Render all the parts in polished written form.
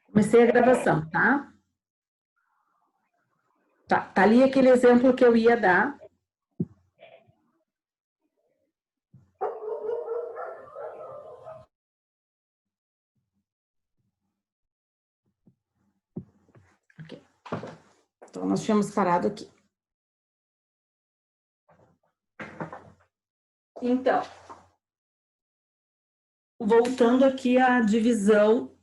Comecei a gravação, tá? Tá ali aquele exemplo que eu ia dar. Ok. Então, nós tínhamos parado aqui. Então, voltando aqui à divisão.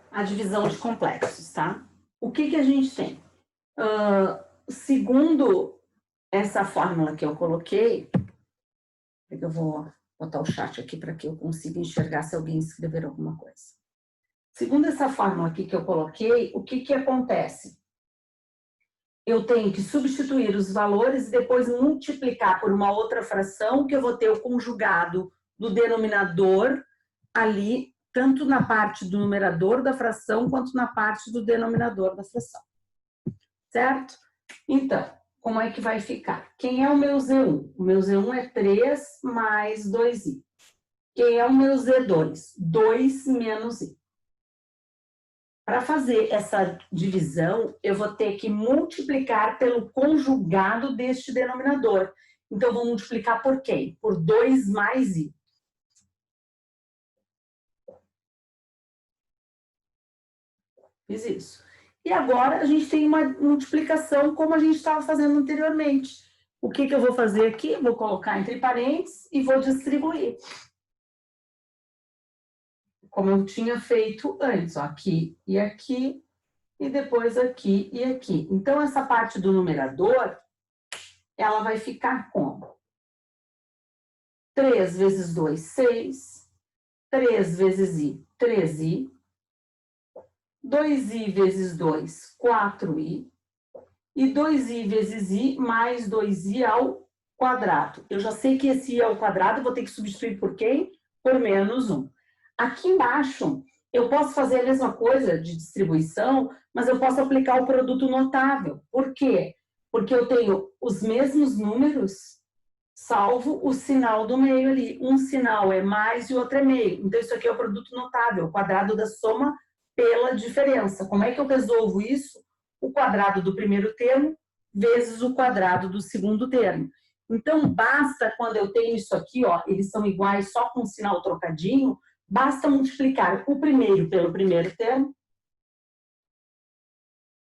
A divisão de complexos, tá? O que a gente tem? Segundo essa fórmula que eu coloquei, eu vou botar o chat aqui para que eu consiga enxergar se alguém escrever alguma coisa. Segundo essa fórmula aqui que eu coloquei, o que acontece? Eu tenho que substituir os valores e depois multiplicar por uma outra fração, que eu vou ter o conjugado do denominador ali, tanto na parte do numerador da fração, quanto na parte do denominador da fração. Certo? Então, como é que vai ficar? Quem é o meu Z1? O meu Z1 é 3 mais 2i. Quem é o meu Z2? 2 menos i. Para fazer essa divisão, eu vou ter que multiplicar pelo conjugado deste denominador. Então, eu vou multiplicar por quem? Por 2 mais i. Fiz isso. E agora a gente tem uma multiplicação como a gente estava fazendo anteriormente. O que eu vou fazer aqui? Vou colocar entre parênteses e vou distribuir. Como eu tinha feito antes, ó, aqui, e depois aqui e aqui. Então, essa parte do numerador, ela vai ficar como? 3 vezes 2, 6. 3 vezes i, 3i. 2i vezes 2, 4i. E 2i vezes i mais 2i ao quadrado. Eu já sei que esse i ao quadrado eu vou ter que substituir por quem? Por menos 1. Aqui embaixo, eu posso fazer a mesma coisa de distribuição, mas eu posso aplicar o produto notável. Por quê? Porque eu tenho os mesmos números, salvo o sinal do meio ali. Um sinal é mais e o outro é meio. Então, isso aqui é o produto notável, o quadrado da soma pela diferença. Como é que eu resolvo isso? O quadrado do primeiro termo vezes o quadrado do segundo termo. Então, basta, quando eu tenho isso aqui, ó, eles são iguais só com um sinal trocadinho, basta multiplicar o primeiro pelo primeiro termo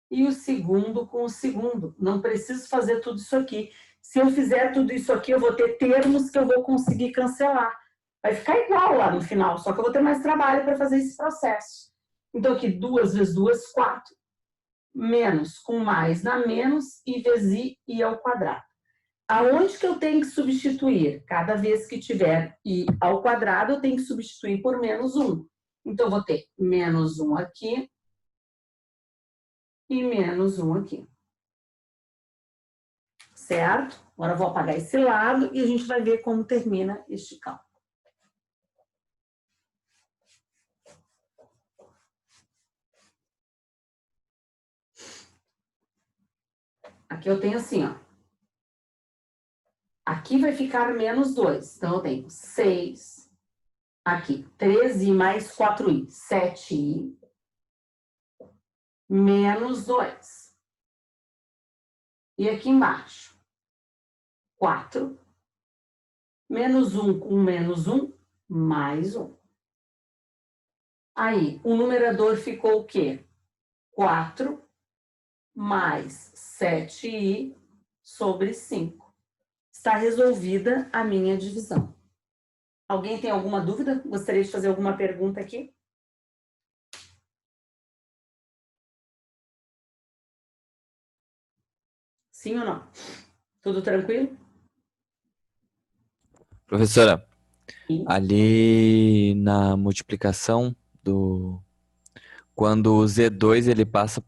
e o segundo com o segundo. Não preciso fazer tudo isso aqui. Se eu fizer tudo isso aqui, eu vou ter termos que eu vou conseguir cancelar. Vai ficar igual lá no final, só que eu vou ter mais trabalho para fazer esse processo. Então, aqui, 2 vezes 2, 4. Menos com mais dá menos, i vezes i ao quadrado. Aonde que eu tenho que substituir? Cada vez que tiver i ao quadrado, eu tenho que substituir por menos 1. Então, eu vou ter menos 1 aqui e menos 1 aqui. Certo? Agora eu vou apagar esse lado e a gente vai ver como termina este cálculo. Aqui eu tenho assim, ó. Aqui vai ficar menos 2. Então, eu tenho 6. Aqui, 13i mais 4i, 7i. Menos 2. E aqui embaixo, 4. Menos 1 com menos 1, mais 1. Aí, o numerador ficou o quê? 4 mais 7i sobre 5. Está resolvida a minha divisão. Alguém tem alguma dúvida? Gostaria de fazer alguma pergunta aqui? Sim ou não? Tudo tranquilo? Professora, Sim. ali na multiplicação quando o Z2 ele passa,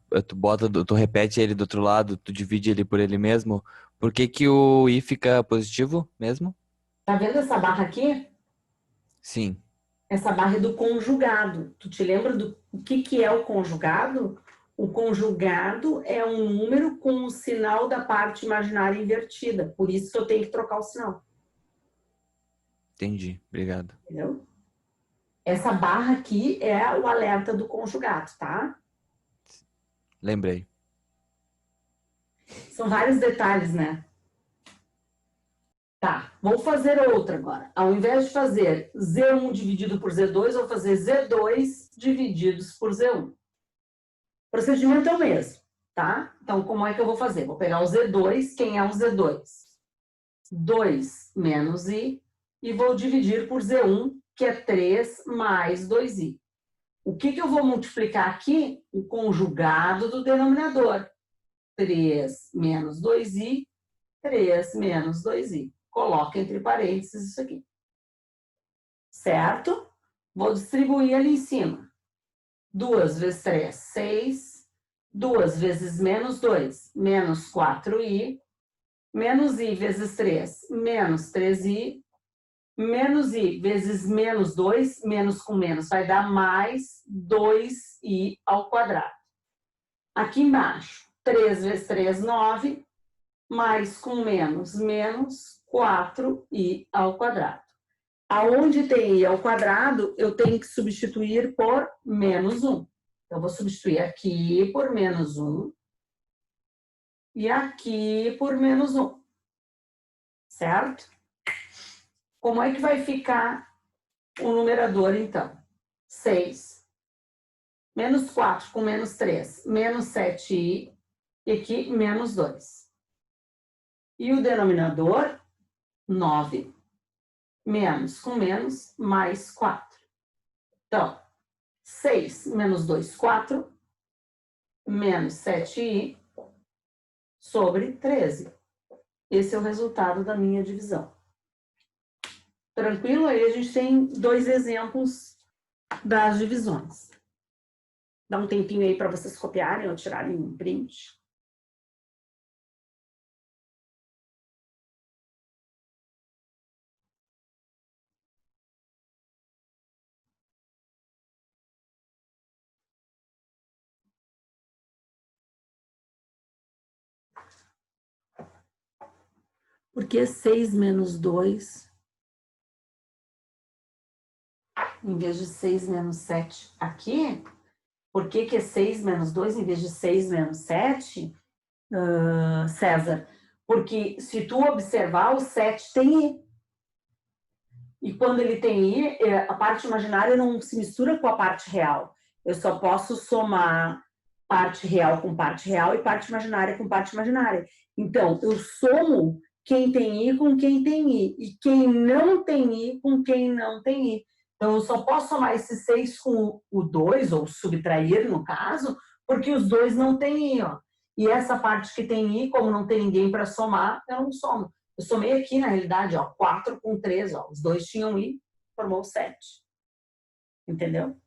tu repete ele do outro lado, tu divide ele por ele mesmo, por que que o I fica positivo mesmo? Tá vendo essa barra aqui? Sim. Essa barra é do conjugado. Tu te lembra do que é o conjugado? O conjugado é um número com o sinal da parte imaginária invertida. Por isso que eu tenho que trocar o sinal. Entendi, obrigado. Entendeu? Essa barra aqui é o alerta do conjugado, tá? Lembrei. São vários detalhes, né? Tá, vou fazer outra agora. Ao invés de fazer Z1 dividido por Z2, eu vou fazer Z2 divididos por Z1. O procedimento é o mesmo, tá? Então, como é que eu vou fazer? Vou pegar o Z2, quem é o Z2? 2 menos I, e vou dividir por Z1, que é 3 mais 2I. O que eu vou multiplicar aqui? O conjugado do denominador. 3 menos 2I, 3 menos 2I. Coloca entre parênteses isso aqui. Certo? Vou distribuir ali em cima. 2 vezes 3, 6. 2 vezes menos 2, menos 4i. Menos i vezes 3, menos 3i. Menos i vezes menos 2, menos com menos, vai dar mais 2i ao quadrado. Aqui embaixo, 3 vezes 3, 9. Mais com menos, menos 4i ao quadrado. Aonde tem i ao quadrado, eu tenho que substituir por menos 1. Eu vou substituir aqui por menos 1 e aqui por menos 1. Certo? Como é que vai ficar o numerador, então? 6. Menos 4 com menos 3, menos 7i, e aqui menos 2. E o denominador, 9, menos com menos, mais 4. Então, 6 menos 2, 4, menos 7i, sobre 13. Esse é o resultado da minha divisão. Tranquilo? Aí a gente tem 2 exemplos das divisões. Dá um tempinho aí para vocês copiarem ou tirarem um print. Por que 6 menos 2, em vez de 6 menos 7 aqui? Por que é 6 menos 2 em vez de 6 menos 7, César? Porque se tu observar, o 7 tem i. E quando ele tem i, a parte imaginária não se mistura com a parte real. Eu só posso somar parte real com parte real e parte imaginária com parte imaginária. Então, eu somo quem tem i com quem tem i. E quem não tem i com quem não tem i. Então, eu só posso somar esse 6 com o 2, ou subtrair, no caso, porque os dois não têm i, ó. E essa parte que tem i, como não tem ninguém para somar, eu não somo. Eu somei aqui, na realidade, ó, 4 com 3, ó. Os dois tinham i, formou 7. Entendeu?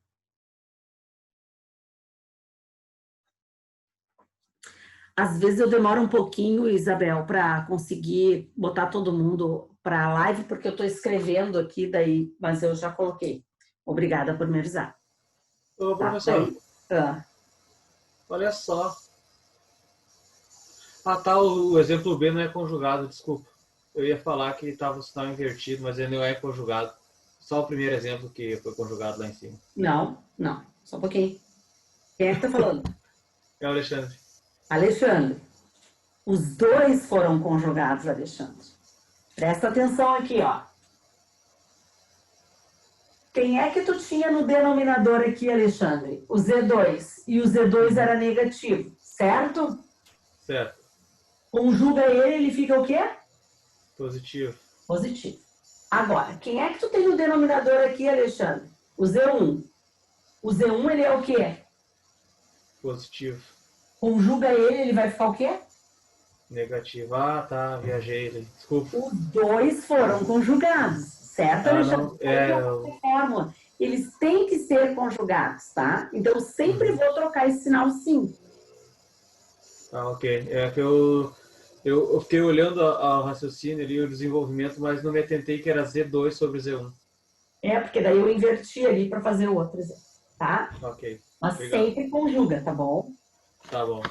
Às vezes eu demoro um pouquinho, Isabel, para conseguir botar todo mundo para a live, porque eu estou escrevendo aqui, daí, mas eu já coloquei. Obrigada por me avisar. Ô, professor, Tá. olha só. Ah, tá, o exemplo B não é conjugado, desculpa. Eu ia falar que estava o sinal invertido, mas ele não é conjugado. Só o primeiro exemplo que foi conjugado lá em cima. Não, só um pouquinho. Quem é que está falando? É o Alexandre. Alexandre. Os dois foram conjugados, Alexandre. Presta atenção aqui, ó. Quem é que tu tinha no denominador aqui, Alexandre? O Z2. E o Z2 era negativo, certo? Certo. Conjuga ele fica o quê? Positivo. Positivo. Agora, quem é que tu tem no denominador aqui, Alexandre? O Z1. O Z1, ele é o quê? Positivo. Conjuga ele vai ficar o quê? Negativo. Ah, tá, viajei. Desculpa. Os dois foram conjugados, certo, Alexandre? Fórmula. Eles têm que ser conjugados, tá? Então, eu sempre vou trocar esse sinal sim. Ah, ok. É que eu fiquei olhando ao raciocínio ali, o desenvolvimento, mas não me atentei que era Z2 sobre Z1. É, porque daí eu inverti ali para fazer o outro exemplo, tá? Ok. Mas Obrigado. sempre conjuga, tá bom? Tá bom.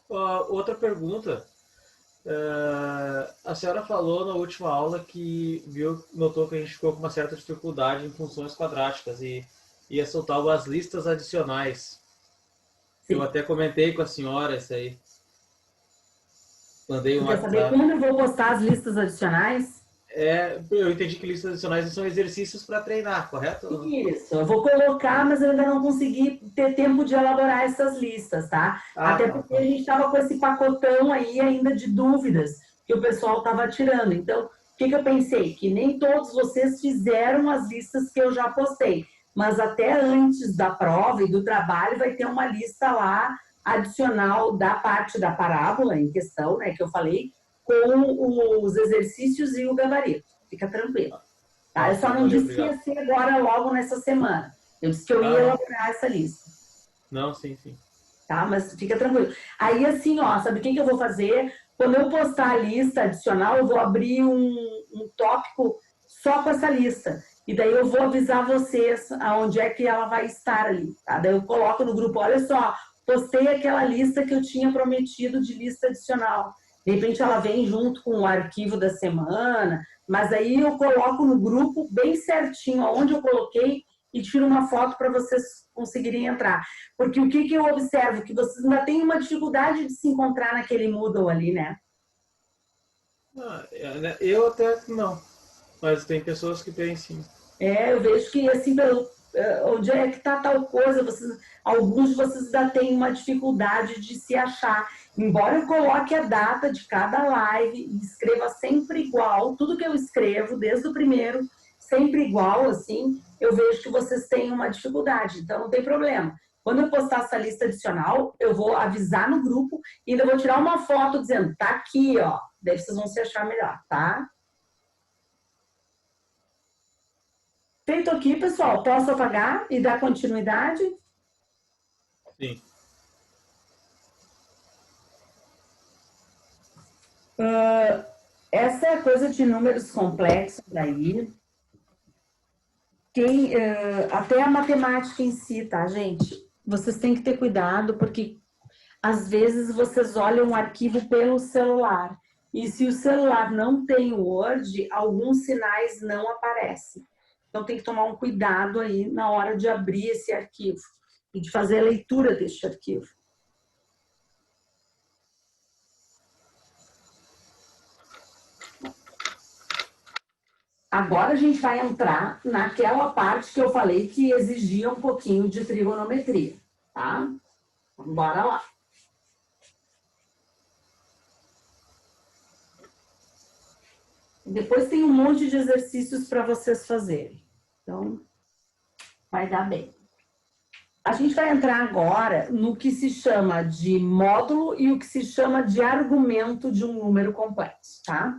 Outra pergunta. A senhora falou na última aula que notou que a gente ficou com uma certa dificuldade em funções quadráticas e ia soltar algumas listas adicionais. Sim. Eu até comentei com a senhora isso aí. Mandei um Quer saber WhatsApp. como eu vou postar as listas adicionais? Eu entendi que listas adicionais são exercícios para treinar, correto? Isso, eu vou colocar, mas eu ainda não consegui ter tempo de elaborar essas listas, tá? Até porque a gente estava com esse pacotão aí ainda de dúvidas que o pessoal estava tirando. Então, o que eu pensei? Que nem todos vocês fizeram as listas que eu já postei, mas até antes da prova e do trabalho vai ter uma lista lá adicional da parte da parábola em questão, né, que eu falei, com os exercícios e o gabarito. Fica tranquilo. Tá? Eu só não disse que ia ser agora logo nessa semana. Eu disse que eu ia elaborar essa lista. Não, sim. Tá? Mas fica tranquilo. Aí, assim, ó, sabe o que eu vou fazer? Quando eu postar a lista adicional, eu vou abrir um tópico só com essa lista. E daí eu vou avisar vocês aonde é que ela vai estar ali. Tá? Daí eu coloco no grupo, olha só, postei aquela lista que eu tinha prometido de lista adicional. De repente ela vem junto com o arquivo da semana, mas aí eu coloco no grupo bem certinho aonde eu coloquei e tiro uma foto para vocês conseguirem entrar. Porque o que eu observo? Que vocês ainda têm uma dificuldade de se encontrar naquele Moodle ali, né? Eu até não, mas tem pessoas que têm sim. Eu vejo que assim, onde é que está tal coisa, alguns de vocês ainda têm uma dificuldade de se achar. Embora eu coloque a data de cada live e escreva sempre igual, tudo que eu escrevo, desde o primeiro, sempre igual, assim, eu vejo que vocês têm uma dificuldade, então não tem problema. Quando eu postar essa lista adicional, eu vou avisar no grupo e ainda vou tirar uma foto dizendo, tá aqui, ó, daí vocês vão se achar melhor, tá? Feito aqui, pessoal, posso apagar e dar continuidade? Sim. Essa é a coisa de números complexos daí. Até a matemática em si, tá, gente? Vocês têm que ter cuidado, porque às vezes vocês olham o arquivo pelo celular. E se o celular não tem o Word, alguns sinais não aparecem. Então tem que tomar um cuidado aí na hora de abrir esse arquivo e de fazer a leitura deste arquivo. Agora a gente vai entrar naquela parte que eu falei que exigia um pouquinho de trigonometria, tá? Bora lá. Depois tem um monte de exercícios para vocês fazerem. Então, vai dar bem. A gente vai entrar agora no que se chama de módulo e o que se chama de argumento de um número complexo, tá?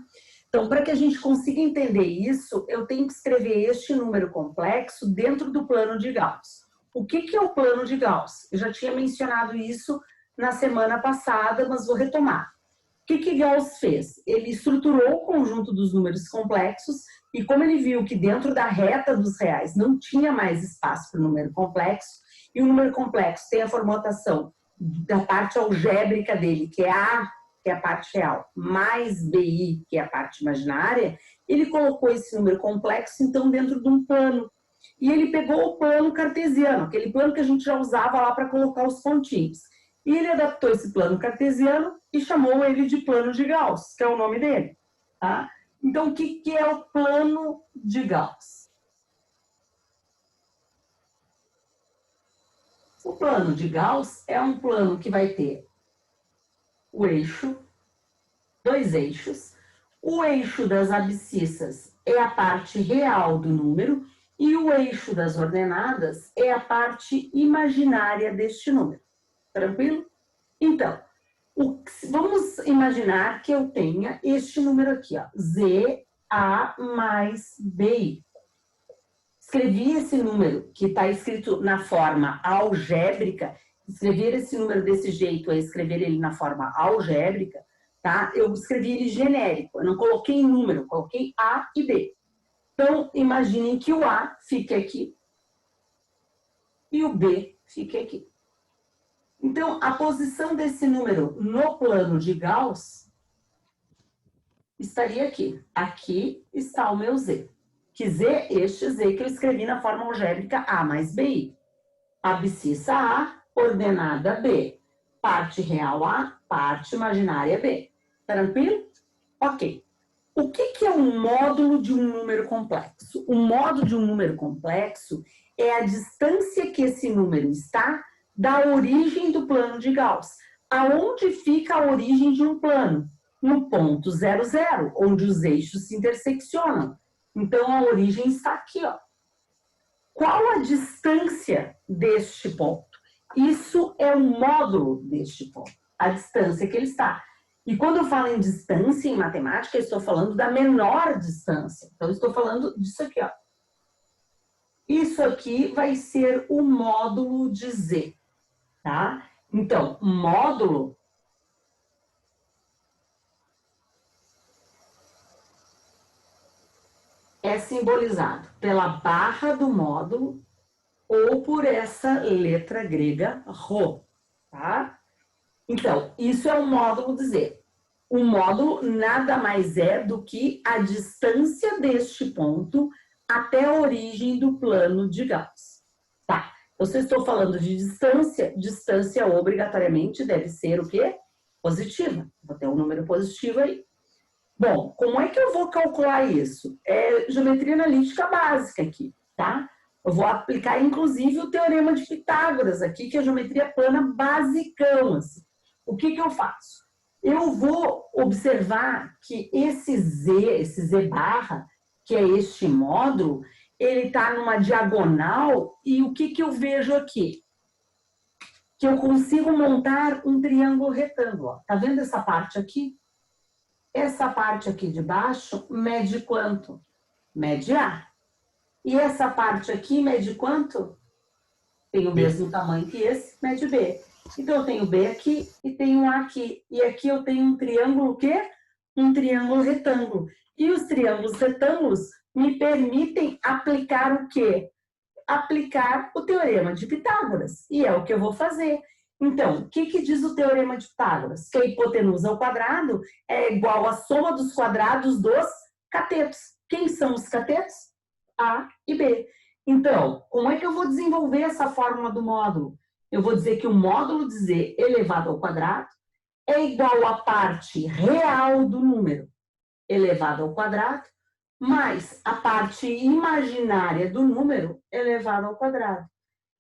Então, para que a gente consiga entender isso, eu tenho que escrever este número complexo dentro do plano de Gauss. O que é o plano de Gauss? Eu já tinha mencionado isso na semana passada, mas vou retomar. O que Gauss fez? Ele estruturou o conjunto dos números complexos e como ele viu que dentro da reta dos reais não tinha mais espaço para o número complexo, e o número complexo tem a formatação da parte algébrica dele, que é A, que é a parte real, mais BI, que é a parte imaginária, ele colocou esse número complexo, então, dentro de um plano. E ele pegou o plano cartesiano, aquele plano que a gente já usava lá para colocar os pontinhos. E ele adaptou esse plano cartesiano e chamou ele de plano de Gauss, que é o nome dele. Tá? Então, o que é o plano de Gauss? O plano de Gauss é um plano que vai ter o eixo, dois eixos. O eixo das abscissas é a parte real do número e o eixo das ordenadas é a parte imaginária deste número. Tranquilo? Então, vamos imaginar que eu tenha este número aqui, ó, ZA mais BI. Escrevi esse número que está escrito na forma algébrica. Escrever esse número desse jeito é escrever ele na forma algébrica, tá? Eu escrevi ele genérico, eu não coloquei número, coloquei A e B. Então, imaginem que o A fique aqui e o B fique aqui. Então, a posição desse número no plano de Gauss estaria aqui. Aqui está o meu Z. Que Z, este Z que eu escrevi na forma algébrica A mais BI. Abscissa A, ordenada B. Parte real A, parte imaginária B. Tranquilo? Ok. O que é um módulo de um número complexo? O módulo de um número complexo é a distância que esse número está da origem do plano de Gauss. Aonde fica a origem de um plano? No ponto 0, 0, onde os eixos se interseccionam. Então, a origem está aqui, ó. Qual a distância deste ponto? Isso é o módulo deste ponto, a distância que ele está. E quando eu falo em distância em matemática, eu estou falando da menor distância. Então, eu estou falando disso aqui, ó. Isso aqui vai ser o módulo de Z, tá? Então, módulo é simbolizado pela barra do módulo ou por essa letra grega Rho, tá? Então, isso é o módulo de Z. O módulo nada mais é do que a distância deste ponto até a origem do plano de Gauss. Tá, então se eu estou falando de distância, distância obrigatoriamente deve ser o quê? Positiva. Vou ter um número positivo aí. Bom, como é que eu vou calcular isso? É geometria analítica básica aqui, tá? Eu vou aplicar, inclusive, o teorema de Pitágoras aqui, que é a geometria plana basicão, assim. O que eu faço? Eu vou observar que esse Z barra, que é este módulo, ele está numa diagonal, e o que eu vejo aqui? Que eu consigo montar um triângulo retângulo. Ó. Tá vendo essa parte aqui? Essa parte aqui de baixo mede quanto? Mede A. E essa parte aqui mede quanto? Tem o mesmo tamanho que esse, mede B. Então, eu tenho B aqui e tenho A aqui. E aqui eu tenho um triângulo o quê? Um triângulo retângulo. E os triângulos retângulos me permitem aplicar o quê? Aplicar o teorema de Pitágoras. E é o que eu vou fazer. Então, o que diz o teorema de Pitágoras? Que a hipotenusa ao quadrado é igual à soma dos quadrados dos catetos. Quem são os catetos? A e B. Então, como é que eu vou desenvolver essa fórmula do módulo? Eu vou dizer que o módulo de Z elevado ao quadrado é igual à parte real do número elevado ao quadrado mais a parte imaginária do número elevado ao quadrado.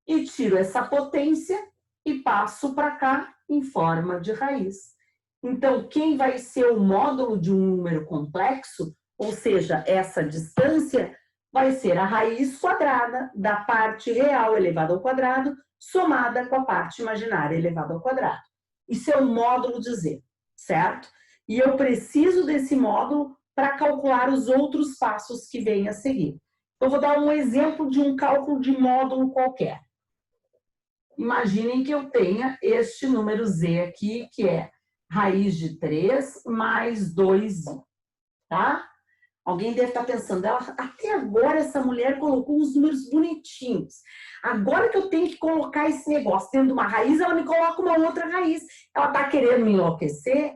E tiro essa potência e passo para cá em forma de raiz. Então, quem vai ser o módulo de um número complexo, ou seja, essa distância, vai ser a raiz quadrada da parte real elevada ao quadrado, somada com a parte imaginária elevada ao quadrado. Isso é o módulo de Z, certo? E eu preciso desse módulo para calcular os outros passos que vêm a seguir. Eu vou dar um exemplo de um cálculo de módulo qualquer. Imaginem que eu tenha este número Z aqui, que é raiz de 3 mais 2i, tá? Alguém deve estar pensando, até agora essa mulher colocou uns números bonitinhos. Agora que eu tenho que colocar esse negócio dentro de uma raiz, ela me coloca uma outra raiz. Ela está querendo me enlouquecer?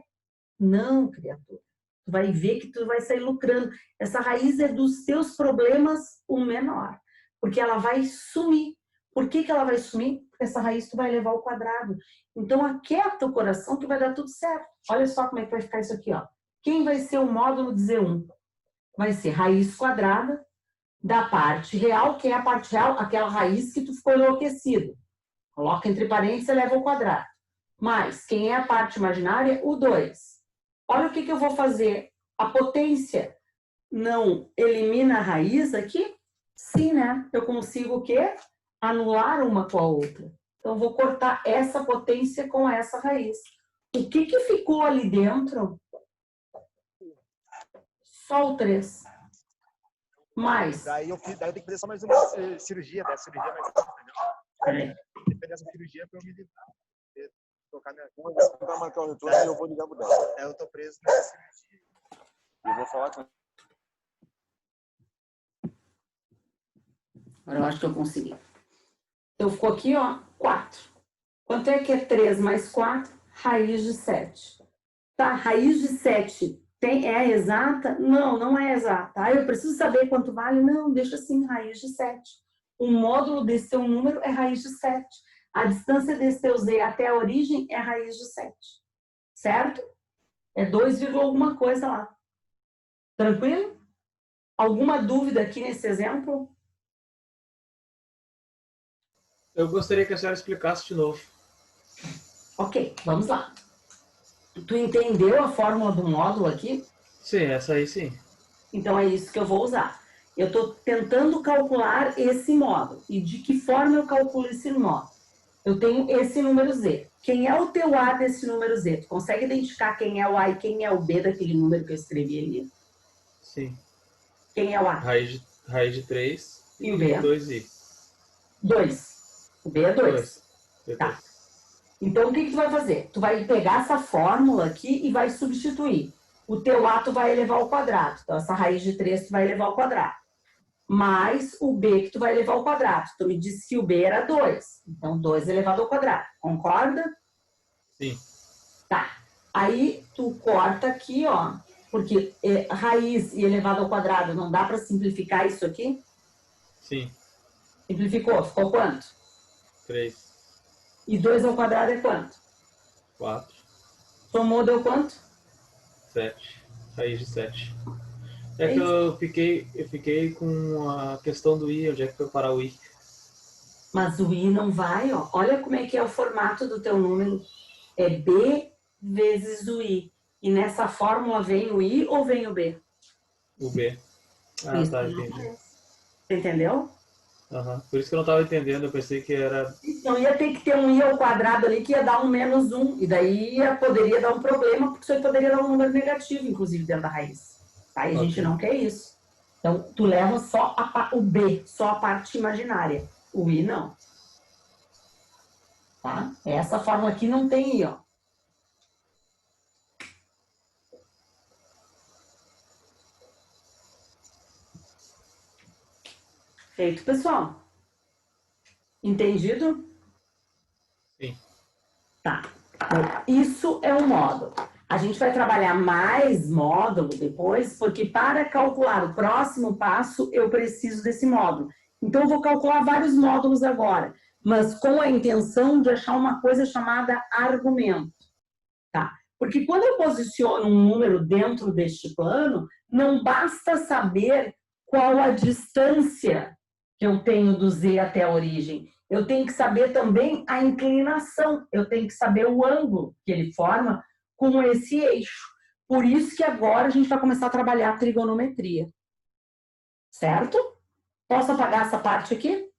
Não, criatura. Tu vai ver que tu vai sair lucrando. Essa raiz é dos teus problemas o menor. Porque ela vai sumir. Por que ela vai sumir? Porque essa raiz tu vai levar ao quadrado. Então, aquieta o coração que vai dar tudo certo. Olha só como é que vai ficar isso aqui, ó. Quem vai ser o módulo de Z1? Vai ser raiz quadrada da parte real, que é a parte real, aquela raiz que tu ficou enlouquecido. Coloca entre parênteses e leva ao quadrado. Mais, quem é a parte imaginária? O 2. Olha o que eu vou fazer. A potência não elimina a raiz aqui? Sim, né? Eu consigo o quê? Anular uma com a outra. Então, eu vou cortar essa potência com essa raiz. O que ficou ali dentro? Só o 3. Mais. Daí eu tenho que fazer só mais uma cirurgia, né? Cirurgia mais entendeu? Depende dessa cirurgia para eu me livrar. Tocar minha coisa. Vai marcar o retorno e eu vou ligar pro dela. Eu tô preso nessa cirurgia. Eu vou falar com Agora eu acho que eu consegui. Então, ficou aqui, ó, 4. Quanto é que é 3 mais 4? Raiz de 7. Tá, raiz de 7 é exata? Não, não é exata. Ah, eu preciso saber quanto vale? Não, deixa assim, raiz de 7. O módulo desse teu número é raiz de 7. A distância desse teu z até a origem é raiz de 7. Certo? É 2, alguma coisa lá. Tranquilo? Alguma dúvida aqui nesse exemplo? Eu gostaria que a senhora explicasse de novo. Ok, vamos lá. Tu entendeu a fórmula do módulo aqui? Sim, essa aí sim. Então é isso que eu vou usar. Eu estou tentando calcular esse módulo. E de que forma eu calculo esse módulo? Eu tenho esse número Z. Quem é o teu A desse número Z? Tu consegue identificar quem é o A e quem é o B daquele número que eu escrevi ali? Sim. Quem é o A? Raiz de 3 E o B? 2i. 2. O B é 2. 2. Tá. Então, o que tu vai fazer? Tu vai pegar essa fórmula aqui e vai substituir. O teu A tu vai elevar ao quadrado. Então, essa raiz de 3 tu vai elevar ao quadrado. Mais o B que tu vai elevar ao quadrado. Tu me disse que o B era 2. Então, 2 elevado ao quadrado. Concorda? Sim. Tá. Aí, tu corta aqui, ó. Porque raiz e elevado ao quadrado, não dá para simplificar isso aqui? Sim. Simplificou. Ficou quanto? 3. E 2 ao quadrado é quanto? 4. Somou, deu quanto? 7. Raiz de 7. É Que isso. eu fiquei com a questão do i, onde é que foi parar o i? Mas o i não vai, ó. Olha como é que é o formato do teu número. É b vezes o i. E nessa fórmula vem o i ou vem o b? O b. Ah, Isso tá, não entendi. aparece. Entendeu? Uhum. Por isso que eu não estava entendendo, eu pensei que era... Então ia ter que ter um i ao quadrado ali que ia dar um menos 1. E daí poderia dar um problema, porque isso aí poderia dar um número negativo, inclusive, dentro da raiz. Tá? E a gente Ok. não quer isso. Então, tu leva só o b, só a parte imaginária. O i não. Tá? Essa fórmula aqui não tem i, ó. Feito, pessoal? Entendido? Sim. Tá. Então, isso é um módulo. A gente vai trabalhar mais módulo depois, porque para calcular o próximo passo, eu preciso desse módulo. Então, eu vou calcular vários módulos agora, mas com a intenção de achar uma coisa chamada argumento. Tá? Porque quando eu posiciono um número dentro deste plano, não basta saber qual a distância que eu tenho do Z até a origem. Eu tenho que saber também a inclinação, eu tenho que saber o ângulo que ele forma com esse eixo. Por isso que agora a gente vai começar a trabalhar a trigonometria. Certo? Posso apagar essa parte aqui?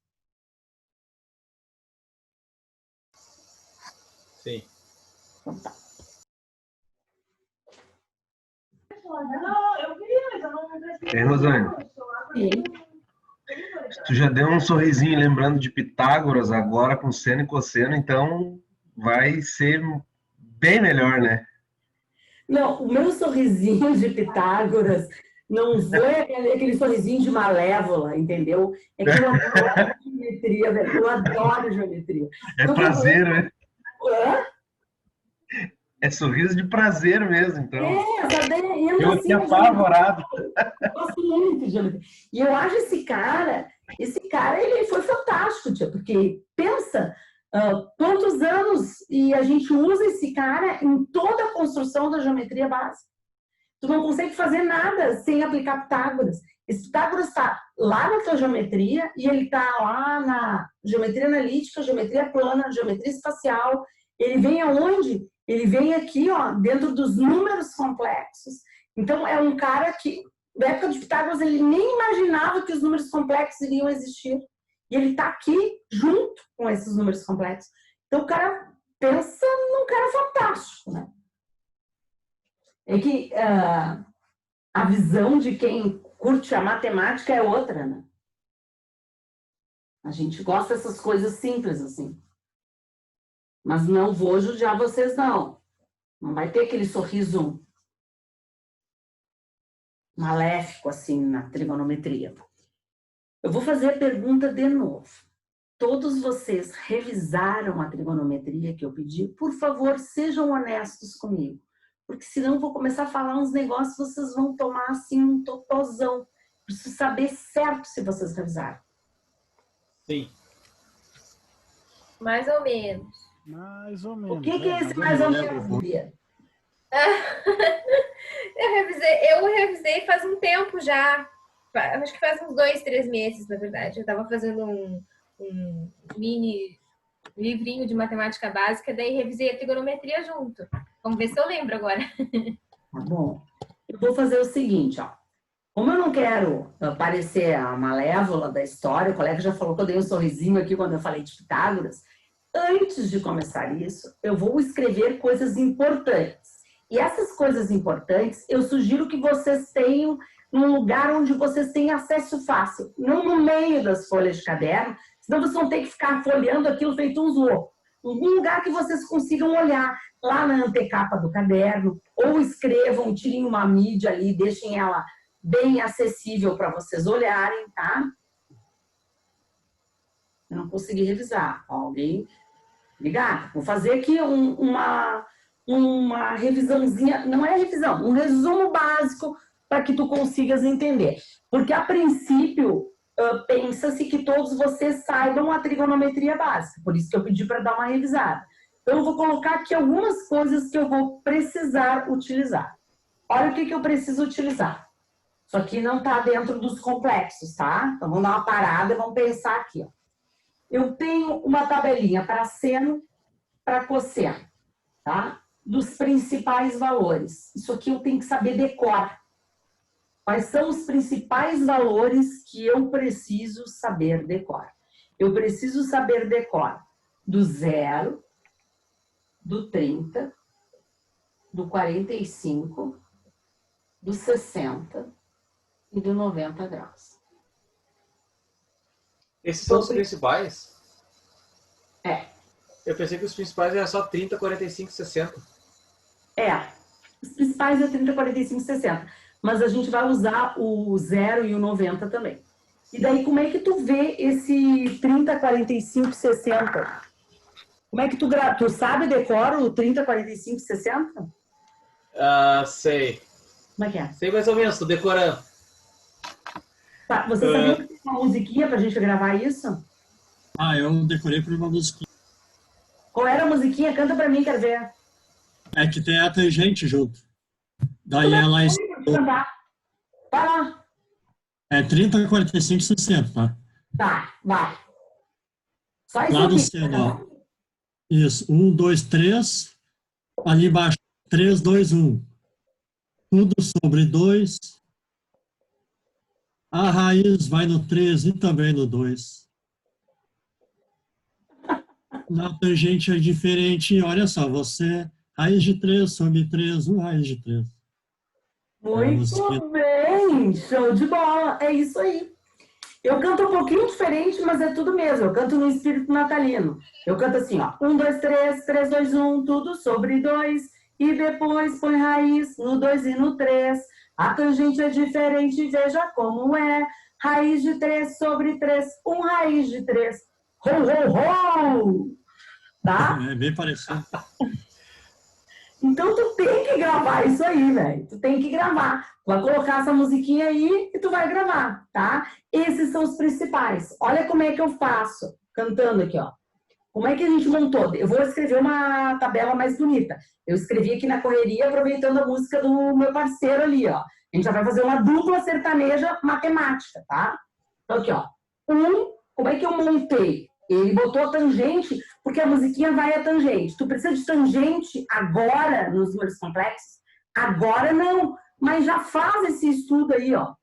Sim. Então tá. Rosane, Sim. tu já deu um sorrisinho lembrando de Pitágoras agora com seno e cosseno, então vai ser bem melhor, né? Não, o meu sorrisinho de Pitágoras não foi aquele sorrisinho de Malévola, entendeu? É que eu adoro geometria, velho. Eu adoro geometria. É Então, prazer, né? Hã? É sorriso de prazer mesmo, então. Essa daí entra Eu assim aqui na geometria. apavorado. Eu gosto muito de geometria. E eu acho esse cara, ele foi fantástico, tia, porque pensa quantos anos e a gente usa esse cara em toda a construção da geometria básica. Tu não consegue fazer nada sem aplicar Pitágoras. Esse Pitágoras está lá na tua geometria e ele está lá na geometria analítica, geometria plana, geometria espacial. Ele vem aonde? Ele vem aqui, ó, dentro dos números complexos. Então, é um cara que, na época de Pitágoras, ele nem imaginava que os números complexos iriam existir. E ele está aqui junto com esses números complexos. Então, o cara pensa num cara fantástico, né? É que a visão de quem curte a matemática é outra, né? A gente gosta dessas coisas simples, assim. Mas não vou judiar vocês, não. Não vai ter aquele sorriso maléfico, assim, na trigonometria. Eu vou fazer a pergunta de novo. Todos vocês revisaram a trigonometria que eu pedi? Por favor, sejam honestos comigo. Porque senão eu vou começar a falar uns negócios, vocês vão tomar assim um totozão. Preciso saber certo se vocês revisaram. Sim. Mais ou menos. Mais ou menos. O que é esse mais ou menos, Guria? Eu revisei faz um tempo já. Acho que faz uns 2, 3 meses, na verdade. Eu estava fazendo um mini livrinho de matemática básica, daí revisei a trigonometria junto. Vamos ver se eu lembro agora. Tá bom. Eu vou fazer o seguinte, ó. Como eu não quero parecer a malévola da história, o colega já falou que eu dei um sorrisinho aqui quando eu falei de Pitágoras. Antes de começar isso, eu vou escrever coisas importantes. E essas coisas importantes, eu sugiro que vocês tenham num lugar onde vocês têm acesso fácil, não no meio das folhas de caderno, senão vocês vão ter que ficar folheando aquilo feito uns loucos. Um lugar que vocês consigam olhar, lá na antecapa do caderno, ou escrevam, tirem uma mídia ali, deixem ela bem acessível para vocês olharem, tá? Eu não consegui revisar. Alguém ligar? Vou fazer aqui uma revisãozinha, não é revisão, um resumo básico para que tu consigas entender. Porque, a princípio, pensa-se que todos vocês saibam a trigonometria básica, por isso que eu pedi para dar uma revisada. Então, eu vou colocar aqui algumas coisas que eu vou precisar utilizar. Olha o que eu preciso utilizar. Isso aqui não está dentro dos complexos, tá? Então, vamos dar uma parada e vamos pensar aqui, ó. Eu tenho uma tabelinha para seno, para cosseno, tá? Dos principais valores. Isso aqui eu tenho que saber decorar. Quais são os principais valores que eu preciso saber decorar? Eu preciso saber decorar do 0, do 30, do 45, do 60 e do 90 graus. Esses são os principais? É. Eu pensei que os principais eram só 30, 45 e 60. É. Os principais é 30, 45 e 60. Mas a gente vai usar o 0 e o 90 também. E daí, como é que tu vê esse 30, 45 e 60? Como é que tu sabe, decora o 30, 45 e 60? Sei. Como é que é? Sei mais ou menos, tô decorando. Tá, você sabia que tem uma musiquinha pra gente gravar isso? Eu decorei por uma musiquinha. Qual era a musiquinha? Canta pra mim, quero ver. É que tem a tangente junto. Daí ela Vai lá. é 30, 45 e 60, tá? Tá, vai. Só isso Lá do aqui. seno, ó. Isso, 1, 2, 3. Ali embaixo, 3, 2, 1. Tudo sobre 2. A raiz vai no 3 e também no 2. Na tangente é diferente. Olha só, você... Raiz de 3 sobre 3, 1 raiz de 3. Muito bem, show de bola, é isso aí. Eu canto um pouquinho diferente, mas é tudo mesmo, eu canto no espírito natalino. Eu canto assim, ó, 1, 2, 3, 3, 2, 1, tudo sobre 2, e depois põe raiz no 2 e no 3. A tangente é diferente, veja como é. Raiz de 3 sobre 3, 1 raiz de 3. Ho, ho, ho! Tá? É bem parecido. Então, tu tem que gravar isso aí, velho. Tu tem que gravar. Tu vai colocar essa musiquinha aí e tu vai gravar, tá? Esses são os principais. Olha como é que eu faço, cantando aqui, ó. Como é que a gente montou? Eu vou escrever uma tabela mais bonita. Eu escrevi aqui na correria, aproveitando a música do meu parceiro ali, ó. A gente já vai fazer uma dupla sertaneja matemática, tá? Então, aqui, ó. Como é que eu montei? Ele botou a tangente, porque a musiquinha vai a tangente. Tu precisa de tangente agora nos números complexos? Agora não, mas já faz esse estudo aí, ó. O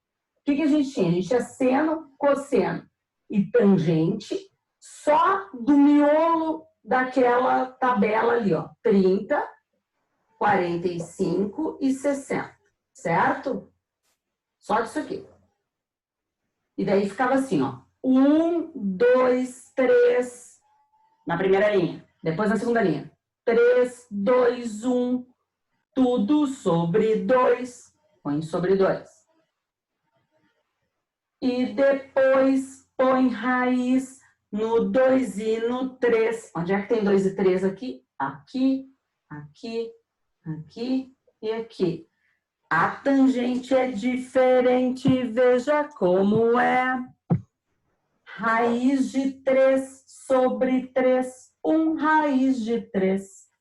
que a gente tinha? A gente tinha seno, cosseno e tangente só do miolo daquela tabela ali, ó. 30, 45 e 60, certo? Só disso aqui. E daí ficava assim, ó. 1, 2, 3 na primeira linha. Depois na segunda linha. 3, 2, 1. Tudo sobre 2. Põe sobre 2. e depois põe raiz no 2 e no 3. Onde é que tem 2 e 3 aqui? Aqui, aqui, aqui e aqui. A tangente é diferente, veja como é. Raiz de 3 sobre 3, 1 raiz de 3.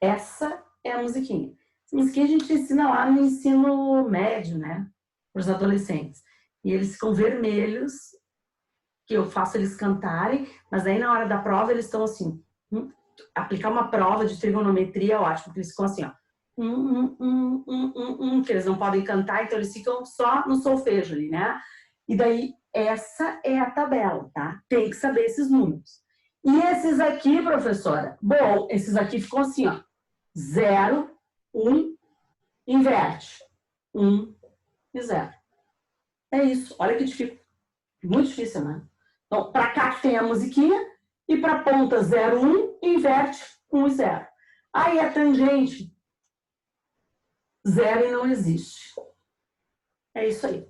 Essa é a musiquinha. Essa musiquinha a gente ensina lá no ensino médio, né? Para os adolescentes. E eles ficam vermelhos, que eu faço eles cantarem, mas aí na hora da prova eles estão assim, aplicar uma prova de trigonometria, eu acho, porque eles ficam assim, ó, que eles não podem cantar, então eles ficam só no solfejo ali, né? E daí, essa é a tabela, tá? Tem que saber esses números. E esses aqui, professora? Bom, esses aqui ficam assim, ó, 0, 1, inverte, 1 e 0. É isso, olha que difícil. Muito difícil, né? Então, para cá que tem a musiquinha, e para a ponta 0, 1, inverte 1 e 0. Aí a tangente, 0 e não existe. É isso aí.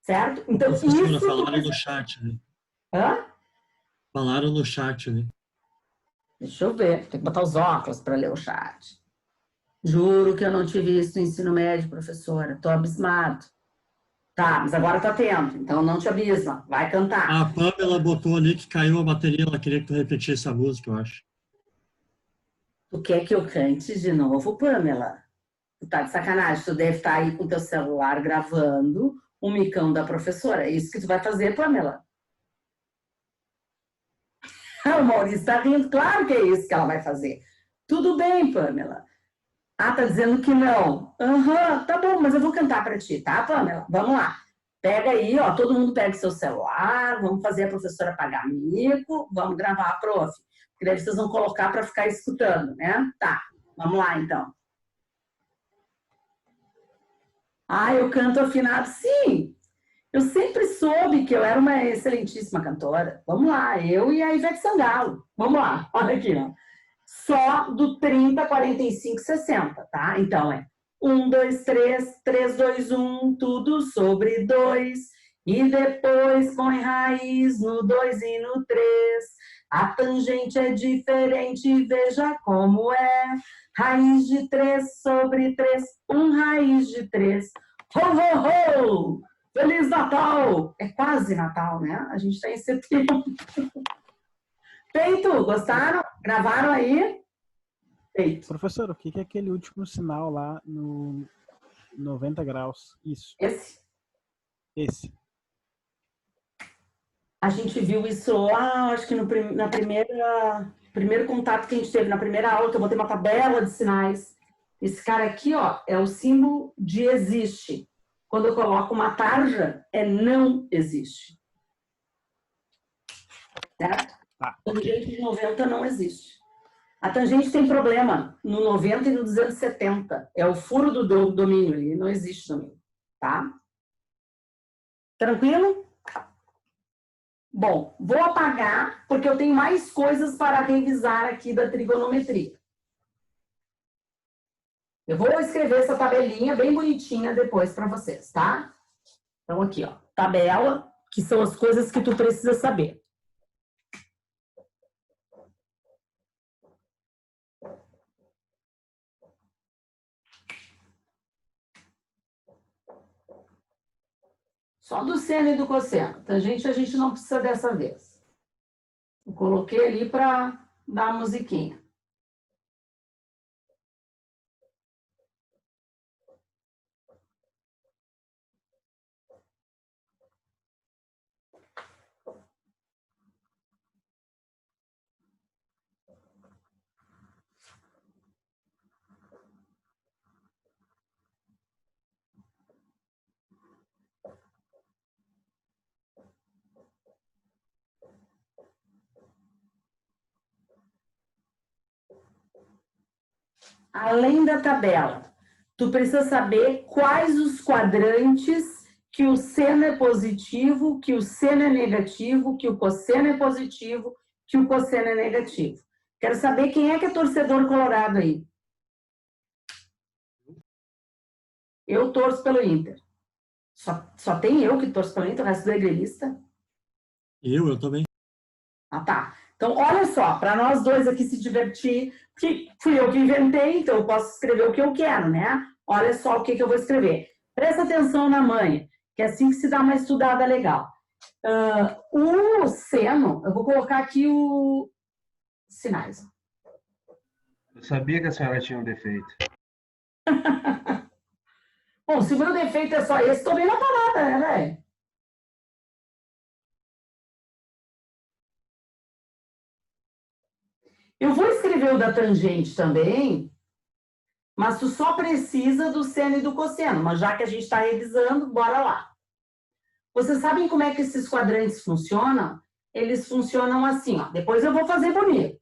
Certo? Então, Professora, isso... falaram no chat, né? Hã? Falaram no chat, né? Deixa eu ver, tem que botar os óculos para ler o chat. Juro que eu não tive isso no ensino médio, professora. Estou abismado. Tá, mas agora tá tendo, então não te abisma. Vai cantar. A Pamela botou ali que caiu a bateria, ela queria que tu repetisse a música, eu acho. Tu quer que eu cante de novo, Pamela? Tu tá de sacanagem, tu deve estar aí com teu celular gravando o micão da professora. É isso que tu vai fazer, Pamela? O Maurício tá rindo, claro que é isso que ela vai fazer. Tudo bem, Pamela. Ah, tá dizendo que não. Aham, tá bom, mas eu vou cantar pra ti, tá, Pamela? Vamos lá. Pega aí, ó, todo mundo pega o seu celular, vamos fazer a professora pagar mico, vamos gravar a prof. Porque daí vocês vão colocar pra ficar escutando, né? Tá, vamos lá, então. Ah, eu canto afinado? Sim! Eu sempre soube que eu era uma excelentíssima cantora. Vamos lá, eu e a Ivete Sangalo. Vamos lá, olha aqui, ó. Só do 30, 45, 60, tá? Então é 1, 2, 3, 3, 2, 1, tudo sobre 2. E depois põe raiz no 2 e no 3. A tangente é diferente, veja como é. Raiz de 3 sobre 3, 1 raiz de 3. Ho, ho, ho! Feliz Natal! É quase Natal, né? A gente está em setembro. Feito! Gostaram? Gravaram aí? Feito. Professor, o que é aquele último sinal lá no 90 graus? Isso. Esse. A gente viu isso lá, acho que na primeiro contato que a gente teve, na primeira aula, que eu botei uma tabela de sinais. Esse cara aqui, ó, é o símbolo de existe. Quando eu coloco uma tarja, é não existe. Certo? A tangente de 90 não existe. A tangente tem problema no 90 e no 270. É o furo do domínio ali, não existe domínio. Tá? Tranquilo? Bom, vou apagar, porque eu tenho mais coisas para revisar aqui da trigonometria. Eu vou escrever essa tabelinha bem bonitinha depois para vocês, tá? Então, aqui, ó, tabela, que são as coisas que tu precisa saber. Só do seno e do cosseno. Tangente a gente não precisa dessa vez. Eu coloquei ali para dar a musiquinha. Além da tabela, tu precisa saber quais os quadrantes que o seno é positivo, que o seno é negativo, que o cosseno é positivo, que o cosseno é negativo. Quero saber quem é que é torcedor colorado aí. Eu torço pelo Inter. Só tem eu que torço para o Inter, o resto do é gremista? Eu também. Ah, tá. Então, olha só, para nós dois aqui se divertir, que fui eu que inventei, então eu posso escrever o que eu quero, né? Olha só o que eu vou escrever. Presta atenção na manha, que é assim que se dá uma estudada legal. O seno, eu vou colocar aqui os sinais. Eu sabia que a senhora tinha um defeito. Bom, se o meu defeito é só esse, tô bem na parada, né, velho? Eu vou escrever o da tangente também, mas tu só precisa do seno e do cosseno. Mas já que a gente está revisando, bora lá. Vocês sabem como é que esses quadrantes funcionam? Eles funcionam assim, ó. Depois eu vou fazer bonito,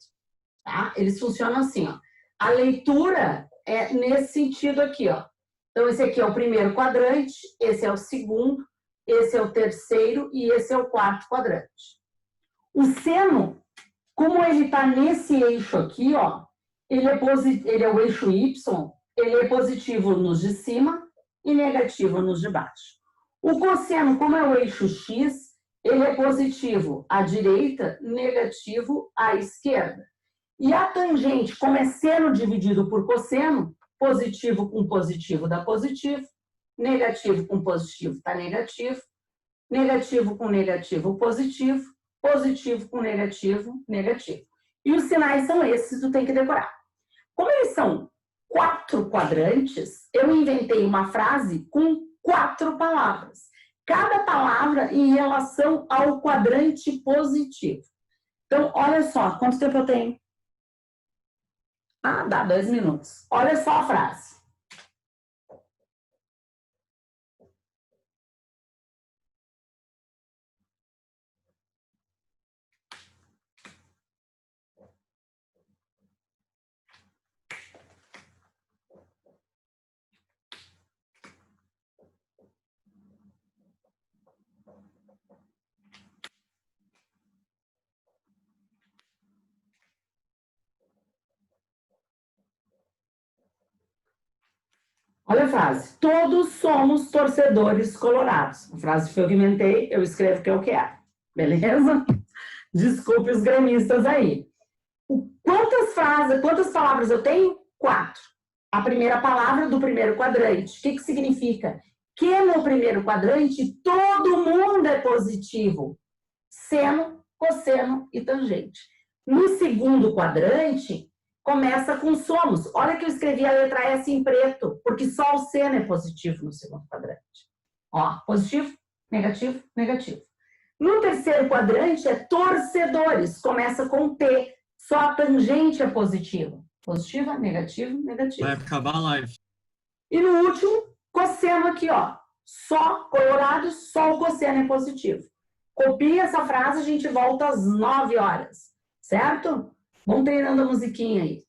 tá? Eles funcionam assim, ó. A leitura é nesse sentido aqui, ó. Então, esse aqui é o primeiro quadrante, esse é o segundo, esse é o terceiro e esse é o quarto quadrante. O seno, como ele está nesse eixo aqui, ó, ele é o eixo Y, ele é positivo nos de cima e negativo nos de baixo. O cosseno, como é o eixo X, ele é positivo à direita, negativo à esquerda. E a tangente, como é seno dividido por cosseno, positivo com positivo dá positivo, negativo com positivo dá negativo, negativo com negativo positivo, positivo com negativo, negativo. E os sinais são esses, tu tem que decorar. Como eles são 4 quadrantes, eu inventei uma frase com 4 palavras. Cada palavra em relação ao quadrante positivo. Então, olha só, quanto tempo eu tenho? Ah, dá 2 minutos. Olha só a frase. Olha a frase. Todos somos torcedores colorados. A frase foi eu que inventei, eu escrevo o que eu quero. Beleza? Desculpe os gremistas aí. Quantas palavras eu tenho? 4. A primeira palavra do primeiro quadrante. O que significa? Que no primeiro quadrante todo mundo é positivo. Seno, cosseno e tangente. No segundo quadrante, começa com somos. Olha que eu escrevi a letra S em preto, porque só o seno é positivo no segundo quadrante. Ó, positivo, negativo, negativo. No terceiro quadrante é torcedores, começa com T. Só a tangente é positiva. Positiva, negativo, negativo. Vai acabar a live. E no último, cosseno aqui, ó. Só colorado, só o cosseno é positivo. Copia essa frase, a gente volta às 9 horas. Certo? Vamos treinando a musiquinha aí.